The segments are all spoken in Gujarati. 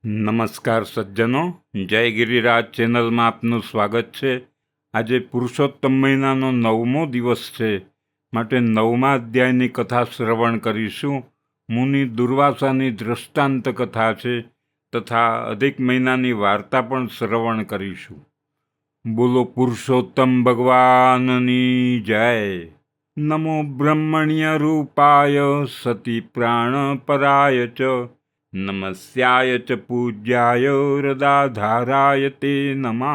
નમસ્કાર સજ્જનો, જય ગિરિરાજ ચેનલમાં આપનું સ્વાગત છે. આજે પુરુષોત્તમ મહિનાનો 9મો દિવસ છે, માટે 9મા અધ્યાયની કથા શ્રવણ કરીશું. મુનિ દુર્વાસાની દૃષ્ટાંત કથા છે તથા અધિક મહિનાની વાર્તા પણ શ્રવણ કરીશું. બોલો પુરુષોત્તમ ભગવાનની જય. નમો બ્રહ્મણ્ય રૂપાય સતી પ્રાણપરાય ચ નમસ્યાય ચ પૂજ્યાય હૃદાધારાય તે નમઃ.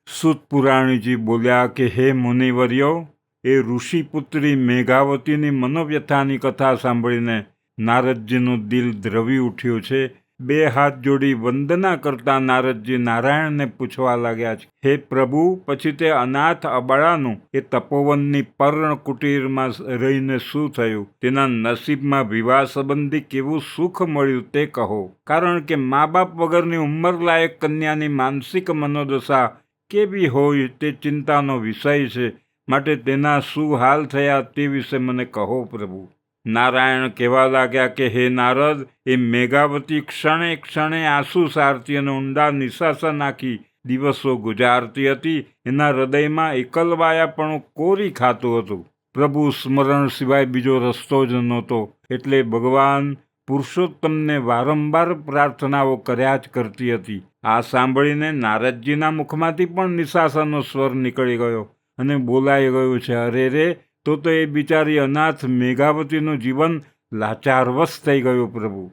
સૂત પુરાણીજી બોલ્યા કે હે મુનિવર્યો, એ ઋષિપુત્રી મેઘાવતીની મનોવ્યથાની કથા સાંભળીને નારદજીનું દિલ દ્રવી ઉઠ્યું છે. બે હાથ જોડી વંદના કરતા નારદજી નારાયણને પૂછવા લાગ્યા છે, હે પ્રભુ, પછી તે અનાથ અબળાનું એ તપોવનની પર્ણ કુટીરમાં રહીને શું થયું? તેના નસીબમાં વિવાહ સંબંધી કેવું સુખ મળ્યું તે કહો. કારણ કે મા બાપ વગરની ઉંમરલાયક કન્યાની માનસિક મનોદશા કેવી હોય તે ચિંતાનો વિષય છે, માટે તેના શું હાલ થયા તે વિશે મને કહો પ્રભુ. નારાયણ કહેવા લાગ્યા કે હે નારદ, એ મેઘાવતી ક્ષણે ક્ષણે આંસુ સારતી અને ઊંડા નિશાસા નાખી દિવસો ગુજારતી હતી. એના હૃદયમાં એકલવાયાપણું કોરી ખાતું હતું. પ્રભુ સ્મરણ સિવાય બીજો રસ્તો જ નહોતો, એટલે ભગવાન પુરુષોત્તમને વારંવાર પ્રાર્થનાઓ કર્યા જ કરતી હતી. આ સાંભળીને નારદજીના મુખમાંથી પણ નિશાસાનો સ્વર નીકળી ગયો અને બોલાઈ ગયું છે, અરે રે, તો એ બિચારી અનાથ મેઘાવતીનું જીવન લાચારવશ થઈ ગયું. પ્રભુ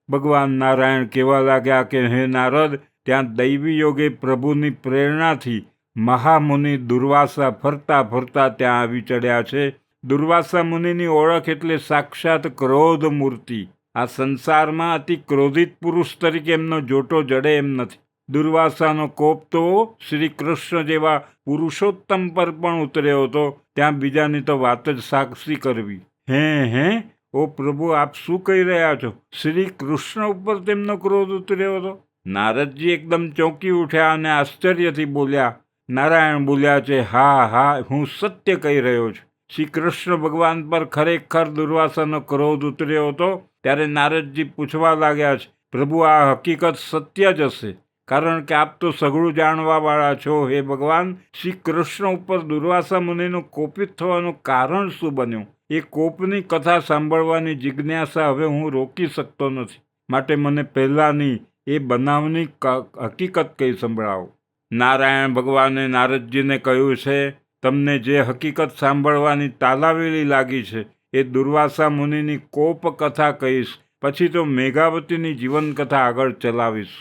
ભગવાન નારાયણ કહેવા લાગ્યા કે હે નારદ, ત્યાં દૈવી યોગે પ્રભુની પ્રેરણાથી મહામુનિ દુર્વાસા ફરતા ફરતા ત્યાં આવી ચડ્યા છે. દુર્વાસા મુનિની ઓળખ એટલે સાક્ષાત ક્રોધ મૂર્તિ. આ સંસારમાં અતિ ક્રોધિત પુરુષ તરીકે એમનો જોટો જડે એમ નથી. દુર્વાસાનો કોપ તો શ્રી કૃષ્ણ જેવા પુરુષોત્તમ પર પણ ઉતર્યો હતો. ત્યાં બીજાની તો વાત જ સાક્ષી કરવી. હે ઓ પ્રભુ, આપ શું કહી રહ્યા છો? શ્રી કૃષ્ણ ઉપર તેમનો ક્રોધ ઉતર્યો હતો? નારદજી એકદમ ચોંકી ઉઠ્યા અને આશ્ચર્યથી બોલ્યા. નારાયણ બોલ્યા છે, હા, હું સત્ય કહી રહ્યો છું. શ્રી કૃષ્ણ ભગવાન પર ખરેખર દુર્વાસાનો ક્રોધ ઉતર્યો હતો. ત્યારે નારદજી પૂછવા લાગ્યા છે, પ્રભુ, આ હકીકત સત્ય જ હશે? કારણ કે આપ તો સઘળું જાણવાવાળા છો. હે ભગવાન, શ્રી કૃષ્ણ ઉપર દુર્વાસા મુનિનું કોપિત થવાનું કારણ શું બન્યું? એ કોપની કથા સાંભળવાની જિજ્ઞાસા હવે હું રોકી શકતો નથી, માટે મને પહેલાંની એ બનાવની હકીકત કહી સંભળાવો. નારાયણ ભગવાને નારદજીને કહ્યું છે, તમને જે હકીકત સાંભળવાની તાલાવેલી લાગી છે એ દુર્વાસા મુનિની કોપ કથા કહીશ, પછી તો મેઘાવતીની જીવન કથા આગળ ચલાવીશ.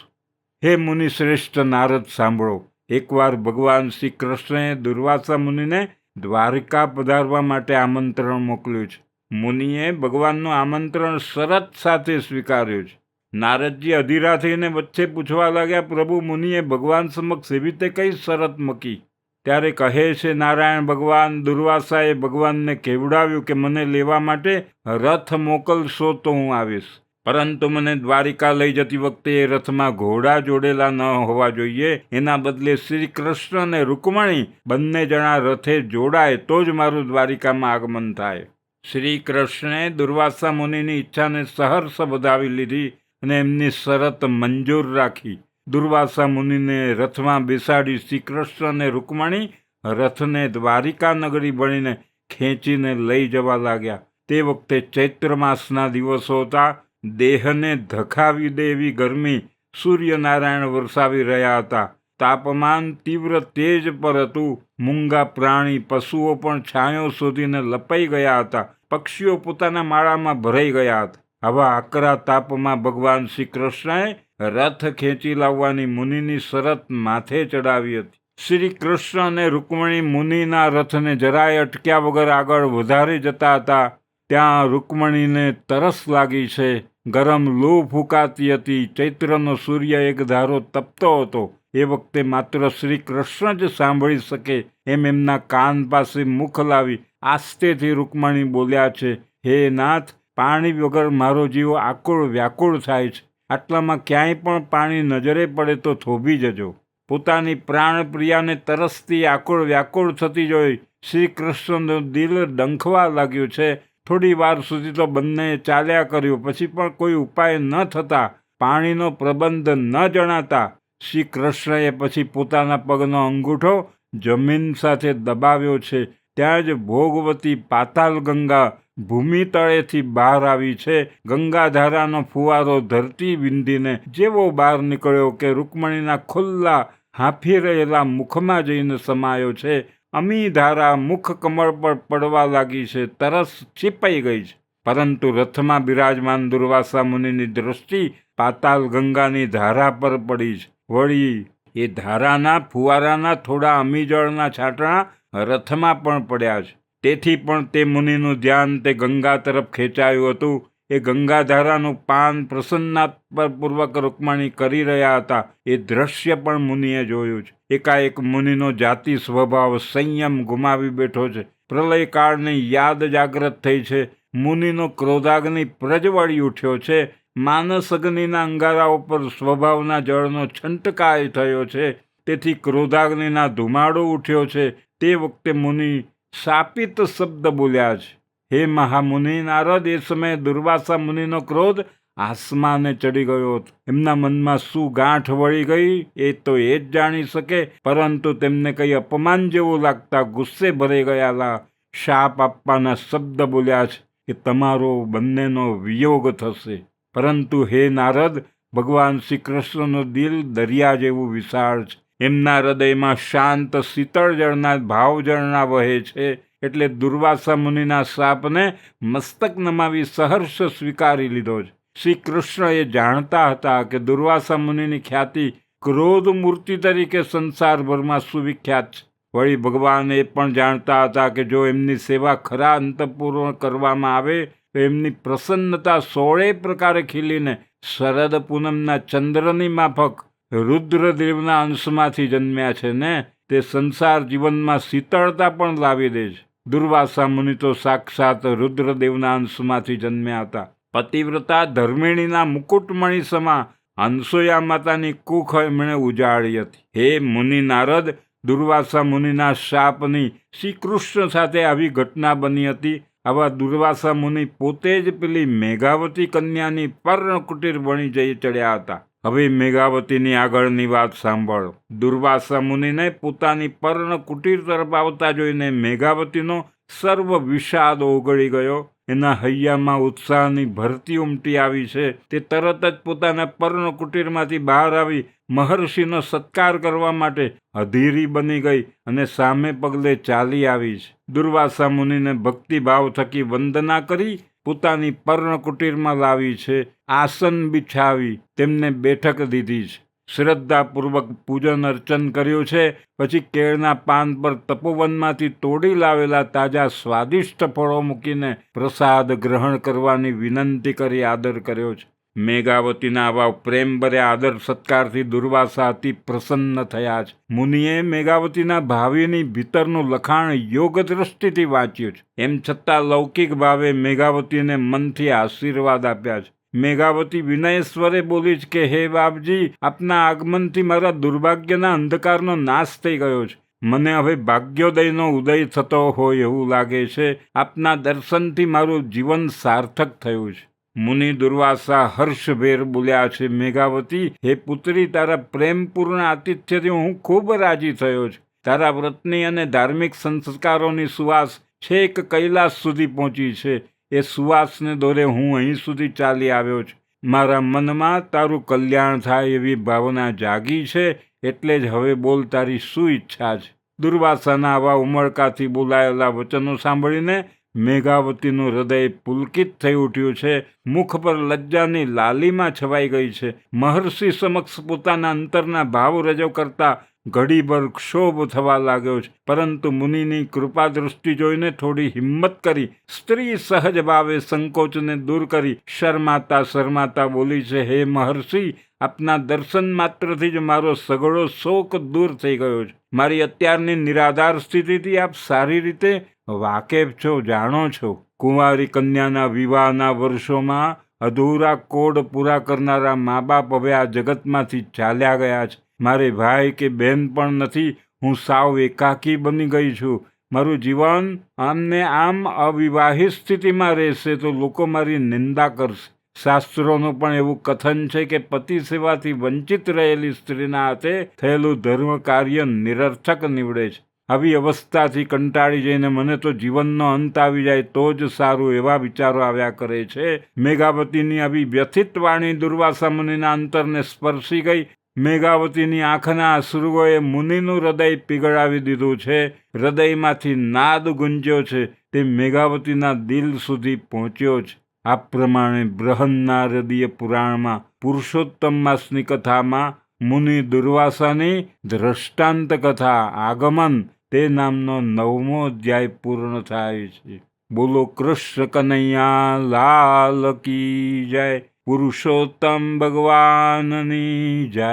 હે મુનિ શ્રેષ્ઠ નારદ, સાંભળો. એકવાર ભગવાન શ્રી કૃષ્ણએ દુર્વાસા મુનિને દ્વારિકા પધારવા માટે આમંત્રણ મોકલ્યું છે. મુનિએ ભગવાનનું આમંત્રણ શરત સાથે સ્વીકાર્યું છે. નારદજી અધીરા થઈને વચ્ચે પૂછવા લાગ્યા, પ્રભુ, મુનિએ ભગવાન સમક્ષ એવી રીતે કઈ શરત મૂકી? ત્યારે કહે છે નારાયણ ભગવાન, દુર્વાસાએ ભગવાનને કહેવડાવ્યું કે મને લેવા માટે રથ મોકલશો તો હું આવીશ, પરંતુ મને દ્વારિકા લઈ જતી વખતે એ રથમાં ઘોડા જોડેલા ન હોવા જોઈએ. એના બદલે શ્રી કૃષ્ણ અને રૂકમણી બંને જણા રથે જોડાય તો જ મારું દ્વારિકામાં આગમન થાય. શ્રી કૃષ્ણે દુર્વાસા મુનિની ઈચ્છાને સહર્ષ વધાવી લીધી અને એમની શરત મંજૂર રાખી. દુર્વાસા મુનિને રથમાં બેસાડી શ્રી કૃષ્ણ અને રૂકમણી રથને દ્વારિકા નગરી બનીને ખેંચીને લઈ જવા લાગ્યા. તે વખતે ચૈત્ર માસના દિવસો હતા. દેહને ધખાવી દે એવી ગરમી સૂર્યનારાયણ વરસાવી રહ્યા હતા. તાપમાન તીવ્ર તેજ પર હતું. મૂંગા પ્રાણી પશુઓ પણ છાંયો શોધીને લપાઈ ગયા હતા. પક્ષીઓ પોતાના માળામાં ભરાઈ ગયા હતા. આવા આકરા તાપમાં ભગવાન શ્રી કૃષ્ણએ રથ ખેંચી લાવવાની મુનિની શરત માથે ચડાવી હતી. શ્રી કૃષ્ણ અને રૂકમણી મુનિના રથને જરાય અટક્યા વગર આગળ વધારે જતા હતા. ત્યાં રૂકમણીને તરસ લાગી છે. ગરમ લૂ ફૂંકાતી હતી. ચૈત્રનો સૂર્ય એક ધારો તપતો હતો. એ વખતે માત્ર શ્રી કૃષ્ણ જ સાંભળી શકે એમ એમના કાન પાસે મુખ લાવી આસ્તેથી રૂકમણી બોલ્યા છે, હે નાથ, પાણી વગર મારો જીવ આકુળ વ્યાકુળ થાય છે. આટલામાં ક્યાંય પણ પાણી નજરે પડે તો થોભી જજો. પોતાની પ્રાણપ્રિયાને તરસથી આકુળ વ્યાકુળ થતી જોઈ શ્રી કૃષ્ણનું દિલ ડંખવા લાગ્યું છે. થોડી વાર સુધી તો બંને ચાલ્યા કર્યું. પછી પણ કોઈ ઉપાય ન થતા પાણીનો પ્રબંધ ન જણાતા શ્રી કૃષ્ણએ પછી પોતાના પગનો અંગૂઠો જમીન સાથે દબાવ્યો છે. ત્યાં જ ભોગવતી પાતાલ ગંગા ભૂમિ તળેથી બહાર આવી છે. ગંગાધારાનો ફુવારો ધરતી વિંધીને જેવો બહાર નીકળ્યો કે રૂકમણીના ખુલ્લા હાંફી રહેલા મુખમાં જઈને સમાયો છે. અમી ધારા મુખ કમળ પર પડવા લાગી છે. તરસ છીપાઈ ગઈ છે. પરંતુ રથમાં બિરાજમાન દુર્વાસા મુનિની દૃષ્ટિ પાતાલ ગંગાની ધારા પર પડી છે. વળી એ ધારાના ફુવારાના થોડા અમી જળના છાંટણા રથમાં પણ પડ્યા છે. તેથી પણ તે મુનિનું ધ્યાન તે ગંગા તરફ ખેંચાયું હતું. એ ગંગાધારાનું પાન પ્રસન્નતાપૂર્વક રૂકમણી કરી રહ્યા હતા. એ દ્રશ્ય પણ મુનિએ જોયું છે. એકાએક મુનિનો જાતિ સ્વભાવ સંયમ ગુમાવી બેઠો છે. પ્રલયકાળની યાદ જાગ્રત થઈ છે. મુનિનો ક્રોધાગ્નિ પ્રજ્વળી ઉઠ્યો છે. માનસ અગ્નિના અંગારા ઉપર સ્વભાવના જળનો છંટકાય થયો છે. તેથી ક્રોધાગ્નિના ધુમાડો ઉઠ્યો છે. તે વખતે મુનિ શાપિત શબ્દ બોલ્યા છે. હે મહામુનિ નારદ, એ સમયે દુર્વાસા મુનિનો ક્રોધ આસમાને ચડી ગયો હતો. એમના મનમાં શું ગાંઠ વળી ગઈ એ તો એ જ જાણી શકે. પરંતુ તેમને કંઈ અપમાન જેવું લાગતા ગુસ્સે ભરાઈ ગયેલા શાપ આપવાના શબ્દ બોલ્યા છે કે તમારો બંનેનો વિયોગ થશે. પરંતુ હે નારદ, ભગવાન શ્રી કૃષ્ણનો દિલ દરિયા જેવું વિશાળ છે. એમના હૃદયમાં શાંત શીતળ જળના ભાવ ઝરણા વહે છે. એટલે દુર્વાસા મુનિના શાપને મસ્તક નમાવી સહર્ષ સ્વીકારી લીધો છે. શ્રી કૃષ્ણ એ જાણતા હતા કે દુર્વાસા મુનિની ખ્યાતિ ક્રોધ મૂર્તિ તરીકે સંસારભરમાં સુવિખ્યાત છે. વળી ભગવાન એ પણ જાણતા હતા કે જો એમની સેવા ખરા અંતઃપૂર્ણ કરવામાં આવે તો એમની પ્રસન્નતા 16 પ્રકારે ખીલીને શરદ પૂનમના ચંદ્રની માફક રુદ્રદેવના અંશમાંથી જન્મ્યા છે ને, તે સંસાર જીવનમાં શીતળતા પણ લાવી દે છે. દુર્વાસા મુનિ તો સાક્ષાત રુદ્રદેવના અંશમાંથી જન્મ્યા હતા. પતિવ્રતા ધર્મિણીના મુકુટમણી સમા અનસૂયા માતાની કુખ એમણે ઉજાડી હતી. હે મુનિ નારદ, દુર્વાસા મુનિના શાપની શ્રી કૃષ્ણ સાથે આવી ઘટના બની હતી. આવા દુર્વાસા મુનિ પોતે જ પેલી મેઘાવતી કન્યાની પર્ણકુટીર બની જઈ ચડ્યા હતા. હવે મેઘાવતીની આગળની વાત સાંભળો. દુર્વાસા મુનિને પોતાની પર્ણકુટીર તરફ આવતા જોઈને મેઘાવતીનો સર્વ વિષાદ ઓગળી ગયો. એના હૈયામાં ઉત્સાહની ભરતી ઉમટી આવી છે. તે તરત જ પોતાના પર્ણકુટીરમાંથી બહાર આવી મહર્ષિનો સત્કાર કરવા માટે અધીરી બની ગઈ અને સામે પગલે ચાલી આવી છે. દુર્વાસા મુનિને ભક્તિભાવ થકી વંદના કરી પોતાની પર્ણકુટીરમાં લાવી છે. આસન બિછાવી તેમને બેઠક દીધી છે. શ્રદ્ધાપૂર્વક પૂજન અર્ચન કર્યું છે. પછી કેળના પાન પર તપોવનમાંથી તોડી લાવેલા તાજા સ્વાદિષ્ટ ફળો મૂકીને પ્રસાદ ગ્રહણ કરવાની વિનંતી કરી આદર કર્યો છે. મેઘાવતીના આવા પ્રેમભર્યા આદર સત્કારથી દુર્વાસા અતિ પ્રસન્ન થયા છે. મુનિએ મેઘાવતીના ભાવિની ભીતરનું લખાણ યોગ દ્રષ્ટિથી વાંચ્યું છે. એમ છતાં લૌકિક ભાવે મેઘાવતીને મનથી આશીર્વાદ આપ્યા છે. મેઘાવતી વિનયસ્વરે બોલી છે કે હે બાપજી, આપના આગમનથી મારા દુર્ભાગ્યના અંધકારનો નાશ થઈ ગયો છે. મને હવે ભાગ્યોદયનો ઉદય થતો હોય એવું લાગે છે. આપના દર્શનથી મારું જીવન સાર્થક થયું છે. મુનિ દુર્વાસા હર્ષભેર બોલ્યા છે, મેઘાવતી, હે પુત્રી, તારા પ્રેમપૂર્ણ આતિથ્યથી હું ખૂબ રાજી થયો છું. તારા વ્રતની અને ધાર્મિક સંસ્કારોની સુવાસ છેક કૈલાસ સુધી પહોંચી છે. એ સુવાસને દોરે હું અહીં સુધી ચાલી આવ્યો છું. મારા મનમાં તારું કલ્યાણ થાય એવી ભાવના જાગી છે. એટલે જ હવે બોલ, તારી શું ઈચ્છા છે? દુર્વાસાના આવા ઉમળકાથી બોલાયેલા વચનો સાંભળીને મેઘાવતીનું હૃદય પુલકિત થઈ ઉઠ્યું છે. મુખ પર લજ્જાની લાલીમાં છવાઈ ગઈ છે. મહર્ષિ સમક્ષ પોતાના અંતરના ભાવ રજૂ કરતા ઘડીભર ક્ષોભ થવા લાગ્યો છે. પરંતુ મુનિની કૃપા દૃષ્ટિ જોઈને થોડી હિંમત કરી સ્ત્રી સહજ ભાવે સંકોચને દૂર કરી શરમાતા બોલી છે, હે મહર્ષિ, આપના દર્શન માત્રથી જ મારો સઘળો શોક દૂર થઈ ગયો છે. મારી અત્યારની નિરાધાર સ્થિતિથી આપ સારી રીતે વાકેફ છો, જાણો છો. કુંવારી કન્યાના વિવાહના વર્ષોમાં અધૂરા કોડ પૂરા કરનારા મા બાપ હવે આ જગતમાંથી ચાલ્યા ગયા છે. મારે ભાઈ કે બહેન પણ નથી. હું સાવ એકાકી બની ગઈ છું. મારું જીવન આમને આમ અવિવાહિત સ્થિતિમાં રહેશે તો લોકો મારી નિંદા કરશે. શાસ્ત્રોનું પણ એવું કથન છે કે પતિ સેવાથી વંચિત રહેલી સ્ત્રીના હાથે થયેલું ધર્મ કાર્ય નિરર્થક નીવડે છે. આવી અવસ્થાથી કંટાળી જઈને મને તો જીવનનો અંત આવી જાય તો જ સારું એવા વિચારો આવ્યા કરે છે. મેઘાવતીની આવી વ્યથિત વાણી દુર્વાસા મુનિના અંતરને સ્પર્શી ગઈ. મેઘાવતીની આંખના અશ્રુઓએ મુનિનું હૃદય પીગળાવી દીધું છે. હૃદયમાંથી નાદ ગુંજ્યો છે તે મેઘાવતીના દિલ સુધી પહોંચ્યો છે. આ પ્રમાણે બૃહન્નારદીય પુરાણમાં પુરુષોત્તમ માસની કથામાં મુનિ દુર્વાસાની દ્રષ્ટાંત કથા આગમન તે નામનો 9મો અધ્યાય પૂર્ણ થાય છે. બોલો કૃષ્ણ કનૈયા લાલ કી જય. પુરુષોત્તમ ભગવાનની જય.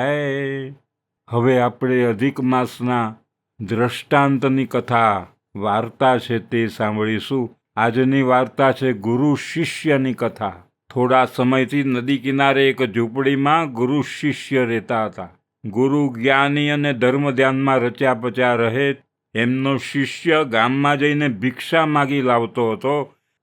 હવે આપણે અધિક માસના દ્રષ્ટાંતની કથા વાર્તા છે તે સાંભળીશું. આજની વાર્તા છે ગુરુ શિષ્યની કથા. થોડા સમયથી નદી કિનારે એક ઝૂંપડીમાં ગુરુ શિષ્ય રહેતા હતા. ગુરુ જ્ઞાની અને ધર્મ ધ્યાનમાં રચ્યા પચ્યા રહે. એમનો શિષ્ય ગામમાં જઈને ભિક્ષા માગી લાવતો હતો.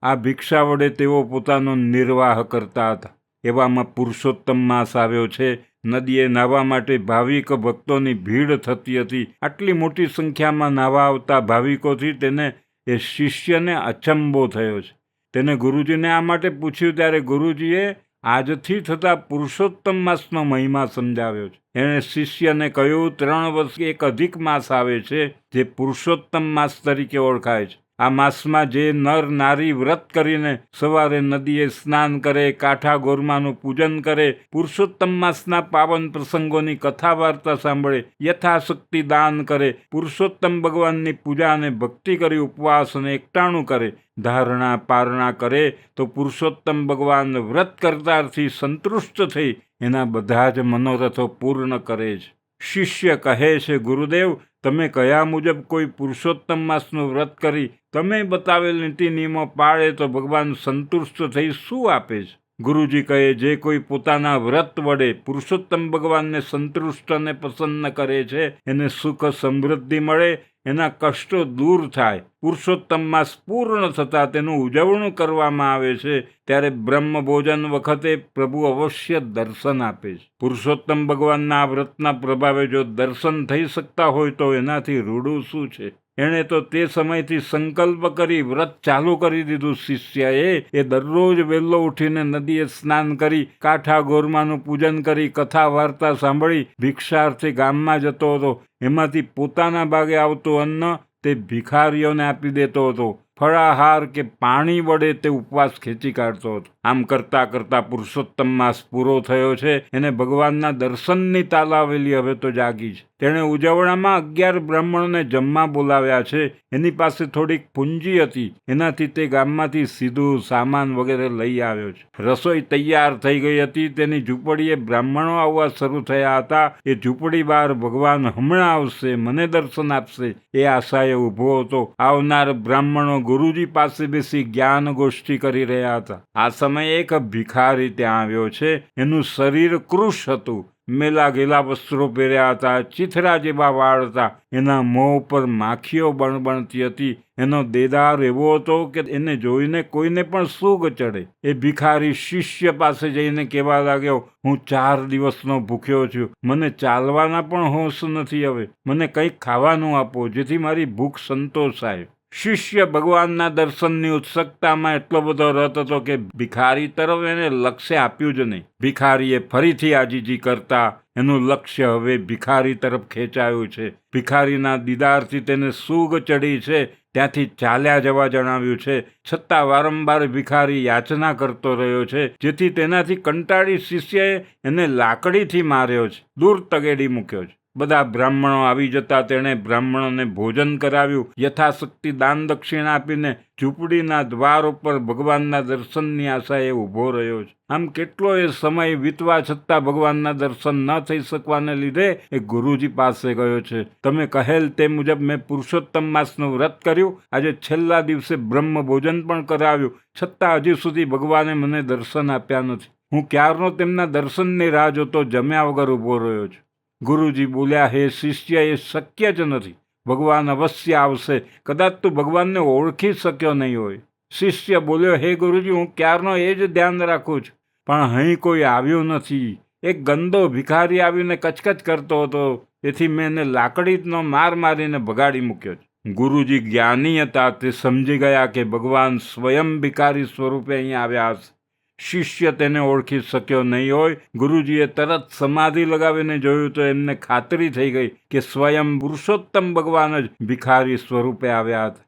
આ ભિક્ષા વડે તેઓ પોતાનો નિર્વાહ કરતા હતા. એવામાં પુરુષોત્તમ માસ આવ્યો છે. નદીએ નાહવા માટે ભાવિક ભક્તોની ભીડ થતી હતી. આટલી મોટી સંખ્યામાં નાહવા આવતા ભાવિકોથી તેને એ શિષ્યને અચંબો થયો છે. તેને ગુરુજીને આ માટે પૂછ્યું ત્યારે ગુરુજીએ આજથી થતા પુરુષોત્તમ માસનો મહિમા સમજાવ્યો છે. એણે શિષ્યને કહ્યું 3 વર્ષ એક અધિક માસ આવે છે જે પુરુષોત્તમ માસ તરીકે ઓળખાય છે. આ માસમાં જે નર નારી વ્રત કરીને સવારે નદીએ સ્નાન કરે, કાંઠા ગોરમાનું પૂજન કરે, પુરુષોત્તમ માસના પાવન પ્રસંગોની કથા વાર્તા સાંભળે, યથાશક્તિ દાન કરે, પુરુષોત્તમ ભગવાનની પૂજા અને ભક્તિ કરી ઉપવાસ અને એકટાણું કરે, ધારણા પારણા કરે તો પુરુષોત્તમ ભગવાન વ્રત કરતારથી સંતુષ્ટ થઈ એના બધા જ મનોરથો પૂર્ણ કરે છે. શિષ્ય કહે છે, ગુરુદેવ, તમે કયા મુજબ કોઈ પુરુષોત્તમ માસનું વ્રત કરી તમે બતાવેલ નીતિ નિયમો પાળે તો ભગવાન સંતુષ્ટ થઈ શું આપે છે? ગુરુજી કહે, જે કોઈ પોતાના વ્રત વડે પુરુષોત્તમ ભગવાનને સંતુષ્ટ અને પ્રસન્ન કરે છે એને સુખ સમૃદ્ધિ મળે, એના કષ્ટો દૂર થાય. પુરુષોત્તમ માસ પૂર્ણ થતાં તેનું ઉજવણું કરવામાં આવે છે ત્યારે બ્રહ્મ ભોજન વખતે પ્રભુ અવશ્ય દર્શન આપે છે. પુરુષોત્તમ ભગવાનના આ વ્રતના પ્રભાવે જો દર્શન થઈ શકતા હોય તો એનાથી રૂડું શું છે? એણે તો તે સમયથી સંકલ્પ કરી વ્રત ચાલુ કરી દીધું. શિષ્યએ એ દરરોજ વહેલો ઉઠીને નદીએ સ્નાન કરી, કાંઠા ગોરમાનું પૂજન કરી, કથા વાર્તા સાંભળી ભિક્ષાર્થે ગામમાં જતો હતો. એમાંથી પોતાના ભાગે આવતું અન્ન તે ભિખારીઓને આપી દેતો હતો. ફળાહાર કે પાણી વડે તે ઉપવાસ ખેંચી કાઢતો હતો. આમ કરતાં કરતાં પુરુષોત્તમ માસ પૂરો થયો છે. એને ભગવાનના દર્શનની તાલાવેલી હવે તો જાગી છે. તેણે ઉજવણામાં 11 બ્રાહ્મણોને જમવા બોલાવ્યા છે. એની પાસે થોડીક પૂંજી હતી. એનાથી તે ગામમાંથી સીધું સામાન વગેરે લઈ આવ્યો છે. રસોઈ તૈયાર થઈ ગઈ હતી. તેની ઝૂંપડીએ બ્રાહ્મણો આવવા શરૂ થયા હતા. એ ઝૂંપડી બહાર ભગવાન હમણાં આવશે, મને દર્શન આપશે એ આશાએ ઊભો હતો. આવનાર બ્રાહ્મણો ગુરુજી પાસે બેસી જ્ઞાન ગોષ્ઠી કરી રહ્યા હતા. આ સમયે એક ભિખારી ત્યાં આવ્યો છે. એનું શરીર કૃશ હતું. મેલા ગેલા વસ્ત્રો પહેર્યા હતા, ચીથરા જેવા વાળ હતા. એના મોં ઉપર માખીઓ બણબણતી હતી. એનો દેદાર એવો હતો કે એને જોઈને કોઈને પણ સૂગ ચડે. એ ભિખારી શિષ્ય પાસે જઈને કહેવા લાગ્યો, હું 4 દિવસનો ભૂખ્યો છું. મને ચાલવાના પણ હોશ નથી. હવે મને કંઈક ખાવાનું આપો જેથી મારી ભૂખ સંતોષાય. શિષ્ય ભગવાનના દર્શનની ઉત્સુકતામાં એટલો બધો રત હતો કે ભિખારી તરફ એને લક્ષ્ય આપ્યું જ નહીં. ભિખારીએ ફરીથી આજીજી કરતા એનું લક્ષ્ય હવે ભિખારી તરફ ખેંચાયું છે. ભિખારીના દીદારથી તેને સૂગ ચડી છે. ત્યાંથી ચાલ્યા જવા જણાવ્યું છે. છતાં વારંવાર ભિખારી યાચના કરતો રહ્યો છે. જેથી તેનાથી કંટાળી શિષ્યએ એને લાકડીથી માર્યો છે, દૂર તગેડી મૂક્યો છે. બધા બ્રાહ્મણો આવી જતા તેણે બ્રાહ્મણોને ભોજન કરાવ્યું. યથાશક્તિ દાન દક્ષિણા આપીને ઝૂંપડીના દ્વાર ઉપર ભગવાનના દર્શનની આશાએ ઊભો રહ્યો છે. આમ કેટલોય સમય વીતવા છતાં ભગવાનના દર્શન ન થઈ શકવાને લીધે એ ગુરુજી પાસે ગયો છે. તમે કહેલ તે મુજબ મેં પુરુષોત્તમ માસનું વ્રત કર્યું. આજે છેલ્લા દિવસે બ્રહ્મ ભોજન પણ કરાવ્યું. છતાં હજી સુધી ભગવાને મને દર્શન આપ્યા નથી. હું ક્યારનો તેમના દર્શનની રાહ જોતો જમ્યા વગર ઊભો રહ્યો છું. ગુરુજી બોલ્યા, હે શિષ્ય, એ શક્ય જ નથી. ભગવાન અવશ્ય આવશે. કદાચ તું ભગવાનને ઓળખી શક્યો નહીં હોય. શિષ્ય બોલ્યો, હે ગુરુજી, હું ક્યારનો એ જ ધ્યાન રાખું છું. પણ અહીં કોઈ આવ્યું નથી. એક ગંદો ભિખારી આવીને કચકચ કરતો હતો, તેથી મેં એને લાકડીનો માર મારીને ભગાડી મૂક્યો છે. ગુરુજી જ્ઞાની હતા, તે સમજી ગયા કે ભગવાન સ્વયં ભિખારી સ્વરૂપે અહીં આવ્યા હશે. શિષ્ય તેને ઓળખી શક્યો નહીં હોય. ગુરુજીએ તરત સમાધિ લગાવીને જોયું તો એમને ખાતરી થઈ ગઈ કે સ્વયં પુરુષોત્તમ ભગવાન જ ભિખારી સ્વરૂપે આવ્યા હતા.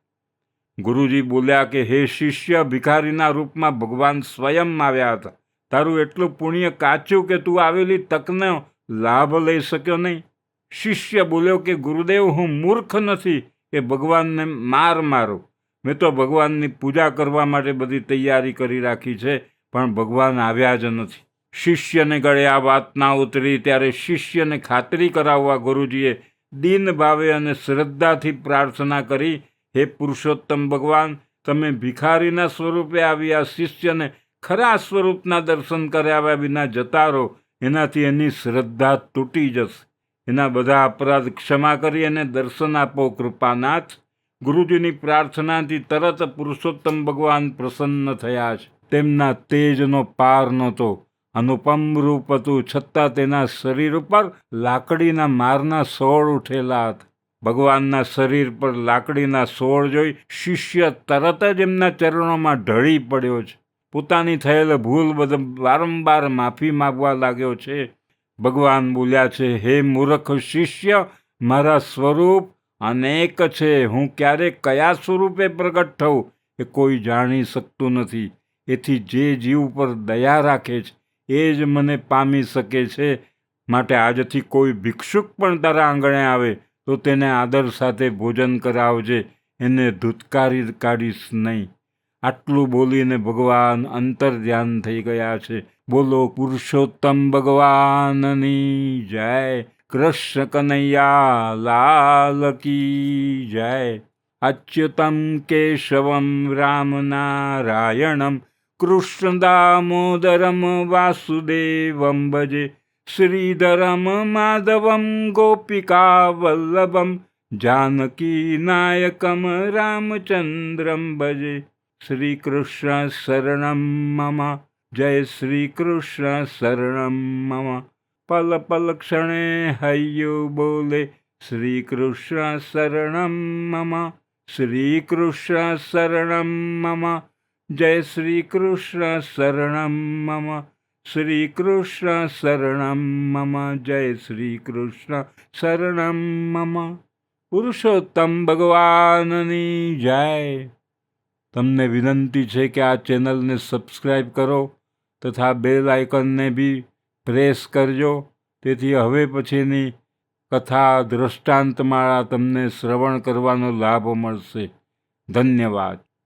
ગુરુજી બોલ્યા કે હે શિષ્ય, ભિખારીના રૂપમાં ભગવાન સ્વયં આવ્યા હતા. તારું એટલું પુણ્ય કાચું કે તું આવેલી તકનો લાભ લઈ શક્યો નહીં. શિષ્ય બોલ્યો કે ગુરુદેવ, હું મૂર્ખ નથી કે ભગવાનને માર મારું. મેં તો ભગવાનની પૂજા કરવા માટે બધી તૈયારી કરી રાખી છે, પણ ભગવાન આવ્યા જ નથી. શિષ્યને ગળે આ વાત ના ઉતરી ત્યારે શિષ્યને ખાતરી કરાવવા ગુરુજીએ દીન ભાવે અને શ્રદ્ધાથી પ્રાર્થના કરી, હે પુરુષોત્તમ ભગવાન, તમે ભિખારીના સ્વરૂપે આવ્યા શિષ્યને ખરા સ્વરૂપના દર્શન કર્યા વિના જતા રહો. એનાથી એની શ્રદ્ધા તૂટી જશે. એના બધા અપરાધ ક્ષમા કરી એને દર્શન આપો કૃપાનાથ. ગુરુજીની પ્રાર્થનાથી તરત પુરુષોત્તમ ભગવાન પ્રસન્ન થયા છે. તેમના તેજનો પાર નહોતો. અનુપમ રૂપ હતું, છતાં તેના શરીર ઉપર લાકડીના મારના સોળ ઉઠેલા હતા. ભગવાનના શરીર પર લાકડીના સોળ જોઈ શિષ્ય તરત જ એમના ચરણોમાં ઢળી પડ્યો છે. પોતાની થયેલ ભૂલ બદલ વારંવાર માફી માગવા લાગ્યો છે. ભગવાન બોલ્યા છે, હે મૂર્ખ શિષ્ય, મારા સ્વરૂપ અનેક છે. હું ક્યારે કયા સ્વરૂપે પ્રગટ થઉં એ કોઈ જાણી શકતું નથી. એથી જે જીવ પર દયા રાખે છે એ જ મને પામી શકે છે. માટે આજથી કોઈ ભિક્ષુક પણ તારા આંગણે આવે તો તેને આદર સાથે ભોજન કરાવજે, એને ધૂતકારી કાઢીશ નહીં. આટલું બોલીને ભગવાન અંતર્ધ્યાન થઈ ગયા છે. બોલો પુરુષોત્તમ ભગવાનની જય. કૃષ્ણ કનૈયા લાલ કી જય. અચ્યુતમ કેશવમ રામ નારાયણમ કૃષ્ણ દામોદરમ વાસુદેવમ ભજે. શ્રીધરમ માધવમ ગોપિકા વલ્લભમ જાનકી નાયકમ રામચંદ્રમ ભજે. શ્રી કૃષ્ણ શરણમ મમ. જય શ્રી કૃષ્ણ શરણમ મમ. પલ પલ ક્ષણે હૈયું બોલે શ્રી કૃષ્ણ શરણમ મમ. શ્રી કૃષ્ણ શરણમ મમ. જય શ્રી કૃષ્ણ શરણમ મમ. શ્રી કૃષ્ણ શરણમ મમ. જય શ્રી કૃષ્ણ શરણમ મમ. પુરુષોત્તમ ભગવાનની જય. તમને વિનંતી છે કે આ ચેનલને સબસ્ક્રાઈબ કરો તથા બેલ આઇકનને બી પ્રેસ કરજો. તેથી હવે પછીની કથા દ્રષ્ટાંતમાળા તમને શ્રવણ કરવાનો લાભ મળશે. ધન્યવાદ.